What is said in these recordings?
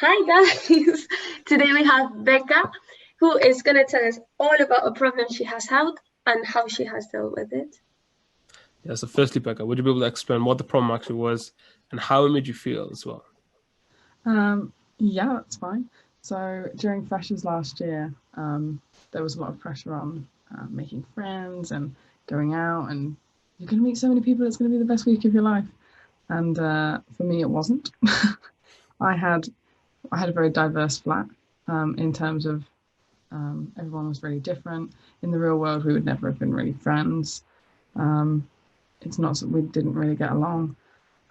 Hi guys! Today we have Becca, who is going to tell us all about a problem she has had and how she has dealt with it. Yeah, so firstly, Becca, would you be able to explain what the problem actually was and how it made you feel as well? Yeah, that's fine. So during freshers last year, there was a lot of pressure on making friends and going out, and you're going to meet so many people. It's going to be the best week of your life. And for me, it wasn't. I had I had a very diverse flat in terms of everyone was really different. In the real world, we would never have been really friends. Um, it's not that we didn't really get along.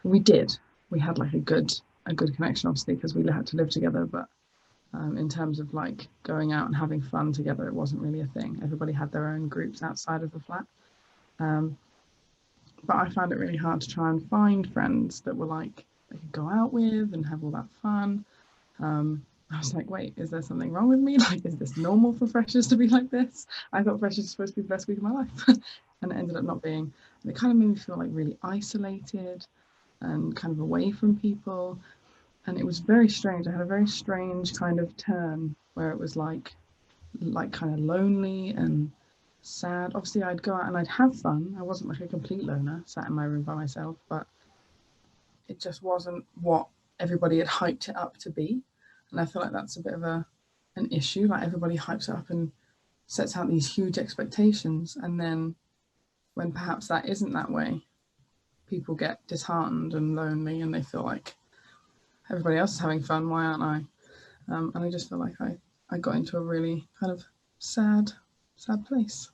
We did. We had like a good connection, obviously, because we had to live together. But in terms of like going out and having fun together, it wasn't really a thing. Everybody had their own groups outside of the flat. Um, but I found it really hard to try and find friends that were like they could go out with and have all that fun. I was like, wait, is there something wrong with me? Like, is this normal for freshers to be like this? I thought freshers were supposed to be the best week of my life, and it ended up not being. And it kind of made me feel like really isolated and kind of away from people. And it was very strange. I had a very strange kind of turn where it was like kind of lonely and sad. Obviously, I'd go out and I'd have fun. I wasn't like a complete loner, sat in my room by myself, but it just wasn't what everybody had hyped it up to be. And I feel like that's a bit of an issue. Like everybody hypes it up and sets out these huge expectations, and then when perhaps that isn't that way, people get disheartened and lonely, and they feel like everybody else is having fun. Why aren't I? And I just feel like I got into a really kind of sad place.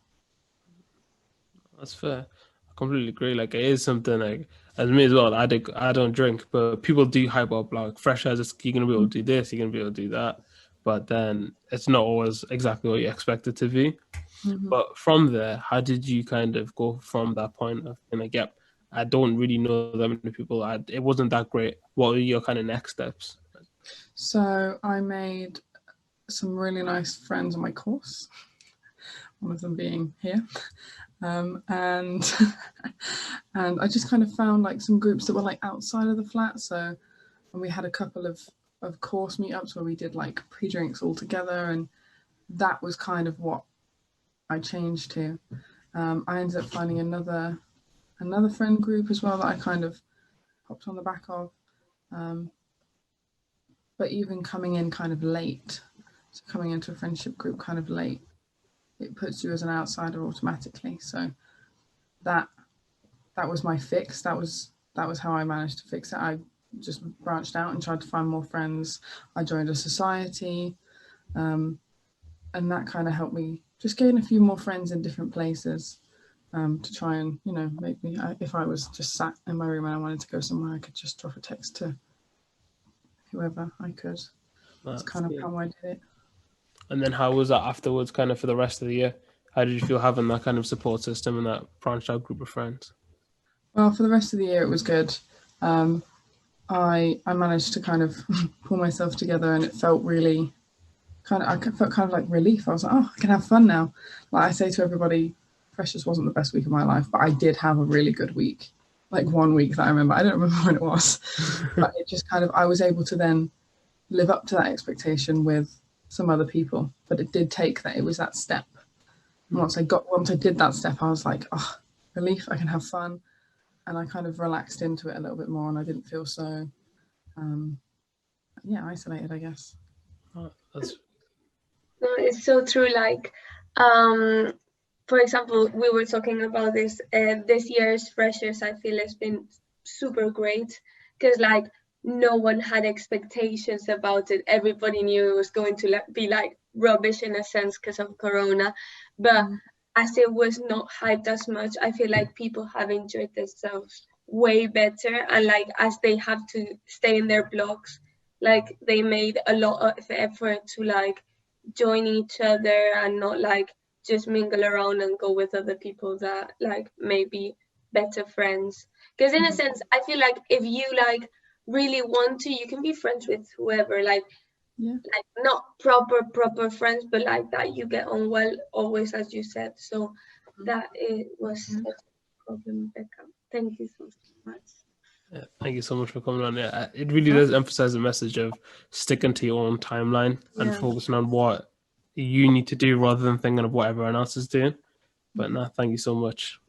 That's fair. I completely agree. Like it is something like as me as well. I don't drink, but people do hype up like fresh as you're gonna be able to do this, you're gonna be able to do that. But then it's not always exactly what you expect it to be. Mm-hmm. But from there, how did you kind of go from that point of being like, yep, I don't really know that many people. It wasn't that great. What were your kind of next steps? So I made some really nice friends on my course. One of them being here, and and I just kind of found like some groups that were like outside of the flat. So, and we had a couple of course meetups where we did like pre-drinks all together, and that was kind of what I changed to. I ended up finding another friend group as well that I kind of hopped on the back of. Um, but even coming in kind of late, so coming into a friendship group kind of late, it puts you as an outsider automatically. So that that was my fix. That was how I managed to fix it. I just branched out and tried to find more friends. I joined a society, um, and that kind of helped me just gain a few more friends in different places. To try and make me, if I was just sat in my room and I wanted to go somewhere, I could just drop a text to whoever I could. That's That's kind of good. how I did it. And then how was that afterwards, kind of for the rest of the year? How did you feel having that kind of support system and that branched out group of friends? Well, for the rest of the year, it was good. Um, I managed to kind of pull myself together, and it felt really I felt kind of like relief. I was like, oh, I can have fun now. Like I say to everybody, Freshers wasn't the best week of my life, but I did have a really good week. Like one week that I remember. I don't remember when it was, but it just kind of I was able to then live up to that expectation with some other people. But it did take that. It was that step. And once I did that step, I was like, oh, relief. I can have fun, and I kind of relaxed into it a little bit more, and I didn't feel so, um, isolated. I guess. Oh, that's No, it's so true. Like, um, for example, we were talking about this year's freshers. I feel has been super great because like no one had expectations about it. Everybody knew it was going to be like rubbish in a sense because of Corona, but as it was not hyped as much, I feel like people have enjoyed themselves way better. And like as they have to stay in their blocks, like they made a lot of effort to like join each other and not like just mingle around and go with other people that like maybe better friends. Because in a sense, I feel like if you like really want to, you can be friends with whoever. Yeah. Like not proper friends, but like that you get on well always, as you said. So that it was such a problem, Becca. Thank you so much. Yeah, thank you so much for coming on. Yeah, it really does emphasize the message of sticking to your own timeline and Yeah. focusing on what you need to do rather than thinking of what everyone else is doing. But no, thank you so much.